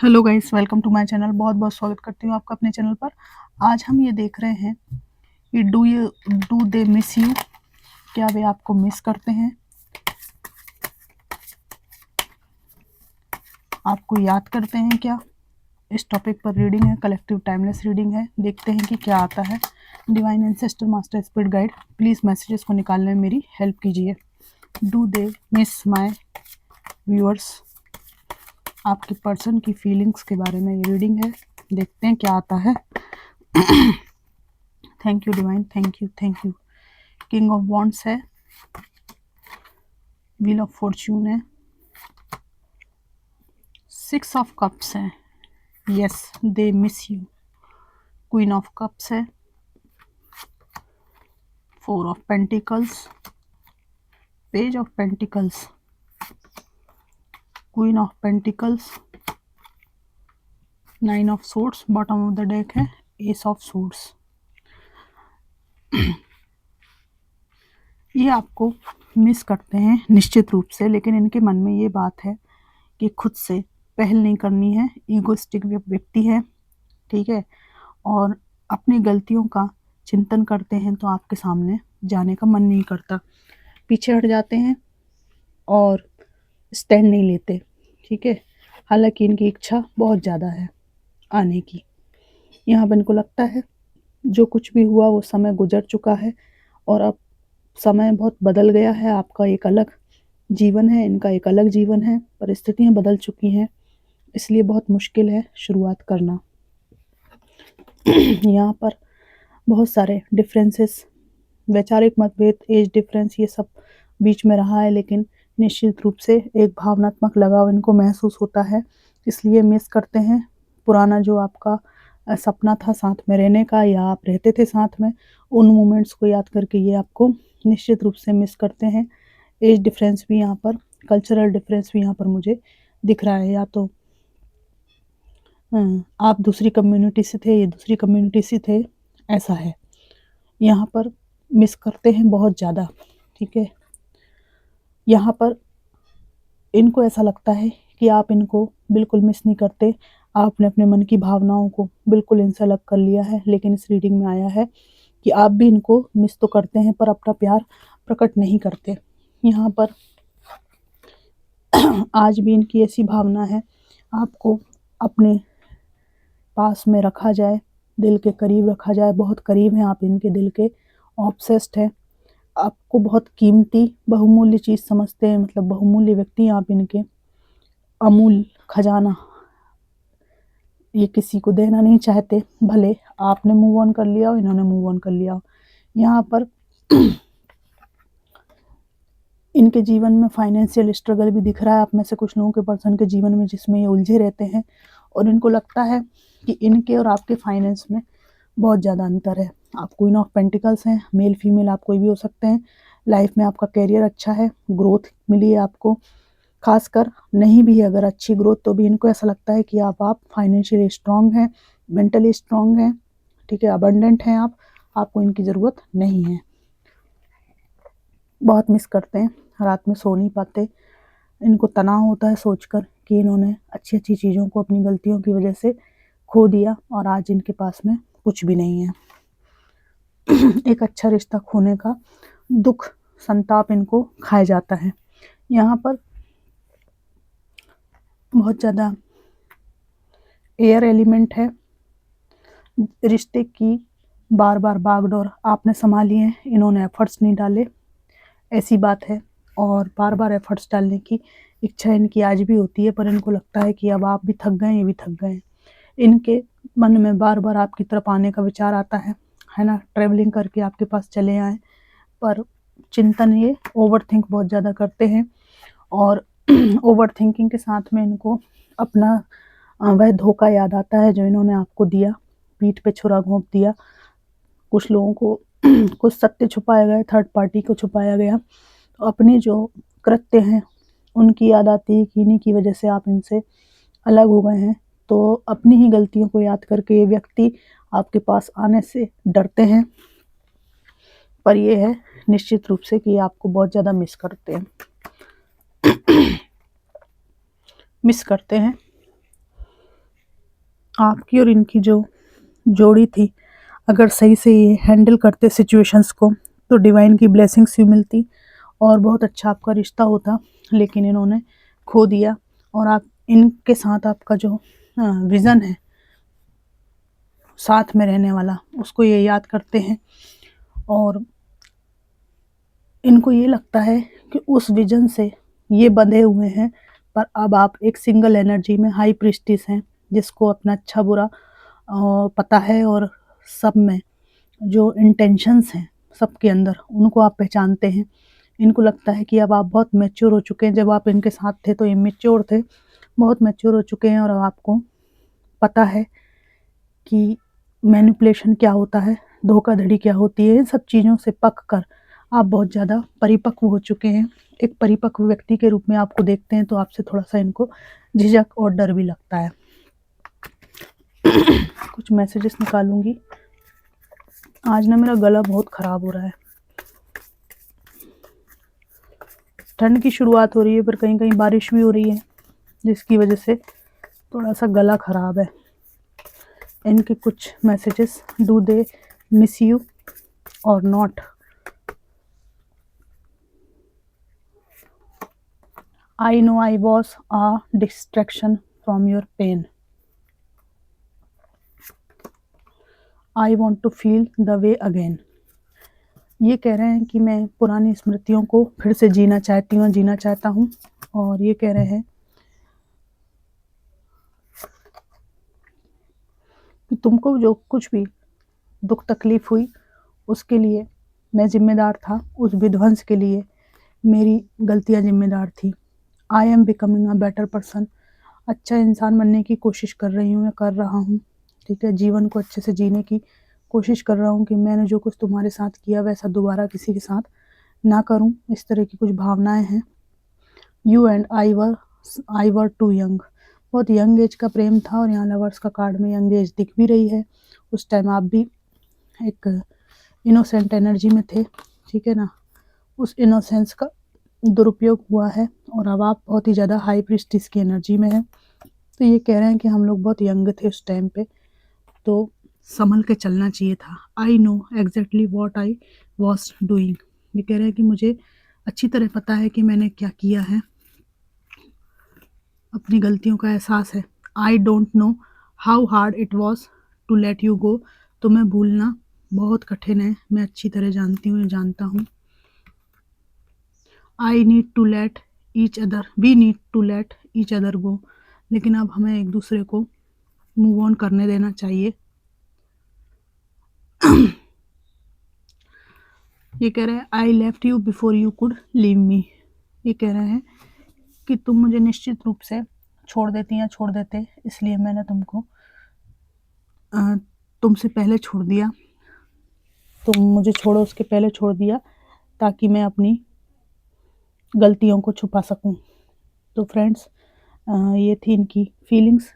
Hello guys, welcome to my channel. बहुत बहुत स्वागत करती हूँ आपका अपने चैनल पर। आज हम ये देख रहे हैं कि डू दे मिस यू। क्या वे आपको मिस करते हैं, आपको याद करते हैं क्या? इस टॉपिक पर रीडिंग है, कलेक्टिव टाइमलेस रीडिंग है। देखते हैं कि क्या आता है। Divine ancestor master spirit guide, please messages को निकालने में मेरी हेल्प कीजिए। Do they miss my viewers. आपके पर्सन की फीलिंग्स के बारे में ये रीडिंग है। देखते हैं क्या आता है। Thank you divine, thank you, thank you. King of wands है, व्हील ऑफ फॉर्च्यून है, सिक्स ऑफ कप्स है, yes they miss you. Queen of cups है, four of pentacles, page of pentacles, queen of pentacles, nine of swords. Bottom of the deck है ace of swords. ये आपको miss करते हैं निश्चित रूप से, लेकिन इनके मन में ये बात है कि खुद से पहल नहीं करनी है। ईगोइस्टिक व्यक्ति है, ठीक है, और अपनी गलतियों का चिंतन करते हैं तो आपके सामने जाने का मन नहीं करता, पीछे हट जाते हैं और स्टैंड नहीं लेते, ठीक है। हालांकि इनकी इच्छा बहुत ज़्यादा है आने की। यहाँ पर इनको लगता है जो कुछ भी हुआ वो समय गुजर चुका है और अब समय बहुत बदल गया है। आपका एक अलग जीवन है, इनका एक अलग जीवन है, परिस्थितियाँ बदल चुकी हैं, इसलिए बहुत मुश्किल है शुरुआत करना। यहाँ पर बहुत सारे डिफरेंसेस, वैचारिक मतभेद, एज डिफरेंस, ये सब बीच में रहा है, लेकिन निश्चित रूप से एक भावनात्मक लगाव इनको महसूस होता है, इसलिए मिस करते हैं। पुराना जो आपका सपना था साथ में रहने का, या आप रहते थे साथ में, उन मोमेंट्स को याद करके ये आपको निश्चित रूप से मिस करते हैं। एज डिफरेंस भी यहाँ पर, कल्चरल डिफरेंस भी यहाँ पर मुझे दिख रहा है। या तो आप दूसरी कम्युनिटी से थे, ये दूसरी कम्युनिटी से थे, ऐसा है। यहाँ पर मिस करते हैं बहुत ज़्यादा, ठीक है। यहाँ पर इनको ऐसा लगता है कि आप इनको बिल्कुल मिस नहीं करते, आपने अपने मन की भावनाओं को बिल्कुल इनसे अलग कर लिया है। लेकिन इस रीडिंग में आया है कि आप भी इनको मिस तो करते हैं पर अपना प्यार प्रकट नहीं करते। यहाँ पर आज भी इनकी ऐसी भावना है, आपको अपने पास में रखा जाए, दिल के करीब रखा जाए, बहुत करीब हैं आप इनके दिल के, ऑब्सेस्ड है, आपको बहुत कीमती बहुमूल्य चीज़ समझते हैं, मतलब बहुमूल्य व्यक्ति हैं आप इनके, अमूल खजाना, ये किसी को देना नहीं चाहते, भले आपने मूव ऑन कर लिया हो, इन्होंने मूव ऑन कर लिया हो। यहाँ पर इनके जीवन में फाइनेंशियल स्ट्रगल भी दिख रहा है, आप में से कुछ लोगों के पर्सन के जीवन में, जिसमें ये उलझे रहते हैं और इनको लगता है कि इनके और आपके फाइनेंस में बहुत ज़्यादा अंतर है। आप क्वीन ऑफ पेंटिकल्स हैं, मेल फीमेल आप कोई भी हो सकते हैं। लाइफ में आपका कैरियर अच्छा है, ग्रोथ मिली है आपको, खासकर नहीं भी है अगर अच्छी ग्रोथ, तो भी इनको ऐसा लगता है कि आप फाइनेंशियली स्ट्रांग हैं, मेंटली स्ट्रांग हैं, ठीक है, अबंडेंट हैं आप, आपको इनकी ज़रूरत नहीं है। बहुत मिस करते हैं, रात में सो नहीं पाते, इनको तनाव होता है सोचकर कि इन्होंने अच्छी अच्छी चीज़ों को अपनी गलतियों की वजह से खो दिया और आज इनके पास में कुछ भी नहीं है। एक अच्छा रिश्ता खोने का दुख, संताप इनको खाया जाता है। यहाँ पर बहुत ज़्यादा एयर एलिमेंट है, रिश्ते की बार बार बागडोर आपने संभाली है, इन्होंने एफर्ट्स नहीं डाले, ऐसी बात है। और बार बार एफर्ट्स डालने की इच्छा इनकी आज भी होती है, पर इनको लगता है कि अब आप भी थक गए, ये भी थक गए। इनके मन में बार बार आपकी तरफ आने का विचार आता है ना, ट्रैवलिंग करके आपके पास चले आए, पर चिंतन, ये ओवर थिंक बहुत ज़्यादा करते हैं और ओवर थिंकिंग के साथ में इनको अपना वह धोखा याद आता है जो इन्होंने आपको दिया, पीठ पे छुरा घोंप दिया। कुछ लोगों को कुछ सत्य छुपाया गया, थर्ड पार्टी को छुपाया गया, तो अपने जो कृत्य हैं उनकी याद आती है कि इन्हीं की वजह से आप इनसे अलग हो गए हैं। तो अपनी ही गलतियों को याद करके ये व्यक्ति आपके पास आने से डरते हैं, पर ये है निश्चित रूप से कि आपको बहुत ज़्यादा मिस करते हैं। मिस करते हैं आपकी और इनकी जो जोड़ी थी, अगर सही से ये हैंडल करते सिचुएशंस को, तो डिवाइन की ब्लेसिंग्स भी मिलती और बहुत अच्छा आपका रिश्ता होता। लेकिन इन्होंने खो दिया, और आप इनके साथ आपका जो विज़न है साथ में रहने वाला, उसको ये याद करते हैं, और इनको ये लगता है कि उस विज़न से ये बंधे हुए हैं। पर अब आप एक सिंगल एनर्जी में हाई प्रीस्टिस हैं, जिसको अपना अच्छा बुरा पता है, और सब में जो इंटेंशंस हैं सबके अंदर, उनको आप पहचानते हैं। इनको लगता है कि अब आप बहुत मैच्योर हो चुके हैं। जब आप इनके साथ थे तो इमैच्योर थे, बहुत मैच्योर हो चुके हैं, और अब आपको पता है कि मैनिपुलेशन क्या होता है, धोखाधड़ी क्या होती है। इन सब चीज़ों से पक कर आप बहुत ज़्यादा परिपक्व हो चुके हैं। एक परिपक्व व्यक्ति के रूप में आपको देखते हैं, तो आपसे थोड़ा-सा इनको झिझक और डर भी लगता है। कुछ मैसेजेस निकालूँगी। आज ना मेरा गला बहुत ख़राब हो रहा है। ठंड की शुरुआत हो रही है, पर कहीं-कहीं बारिश भी हो रही है, जिसकी वजह से थोड़ा-सा गला ख़राब है। इनके कुछ messages, do they miss you और not? I know I was a distraction from your pain. I want to feel the way again. ये कह रहे हैं कि मैं पुरानी स्मृतियों को फिर से जीना चाहती हूँ, जीना चाहता हूँ। और ये कह रहे हैं कि तुमको जो कुछ भी दुख तकलीफ हुई, उसके लिए मैं जिम्मेदार था। उस विध्वंस के लिए मेरी गलतियाँ जिम्मेदार थी। I am becoming a better person. अच्छा इंसान बनने की कोशिश कर रही हूँ, या कर रहा हूँ। ठीक है, जीवन को अच्छे से जीने की कोशिश कर रहा हूँ कि मैंने जो कुछ तुम्हारे साथ किया वैसा दोबारा किसी के साथ ना करूँ। इस तरह की कुछ भावनाएं हैं। You and I were too young. बहुत यंग एज का प्रेम था, और यहाँ लवर्स का कार्ड में यंग एज दिख भी रही है। उस टाइम आप भी एक इनोसेंट एनर्जी में थे, ठीक है ना। उस इनोसेंस का दुरुपयोग हुआ है, और अब आप बहुत ही ज़्यादा हाई प्रीस्टिस की एनर्जी में हैं। तो ये कह रहे हैं कि हम लोग बहुत यंग थे उस टाइम पे, तो संभल के चलना चाहिए था। I know exactly what I was doing. ये कह रहे हैं कि मुझे अच्छी तरह पता है कि मैंने क्या किया है, अपनी गलतियों का एहसास है। I don't know how hard it was to let you go. तुम्हें भूलना बहुत कठिन है, मैं अच्छी तरह जानती हूँ, जानता हूँ। I need to let each other, we need to let each other go. लेकिन अब हमें एक दूसरे को मूव ऑन करने देना चाहिए। ये कह रहे हैं I left you before you could leave me. ये कह रहे हैं कि तुम मुझे निश्चित रूप से छोड़ देती या छोड़ देते, इसलिए मैंने तुमको तुमसे पहले छोड़ दिया। तुम मुझे छोड़ो उसके पहले छोड़ दिया, ताकि मैं अपनी गलतियों को छुपा सकूं। तो फ्रेंड्स, ये थी इनकी फीलिंग्स,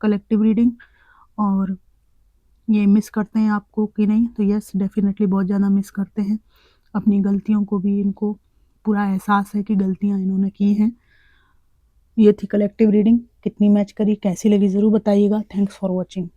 कलेक्टिव रीडिंग। और ये मिस करते हैं आपको कि नहीं? तो यस, डेफिनेटली बहुत ज़्यादा मिस करते हैं। अपनी गलतियों को भी इनको पूरा एहसास है कि गलतियाँ इन्होंने की हैं। ये थी कलेक्टिव रीडिंग। कितनी मैच करी, कैसी लगी ज़रूर बताइएगा। Thanks for watching.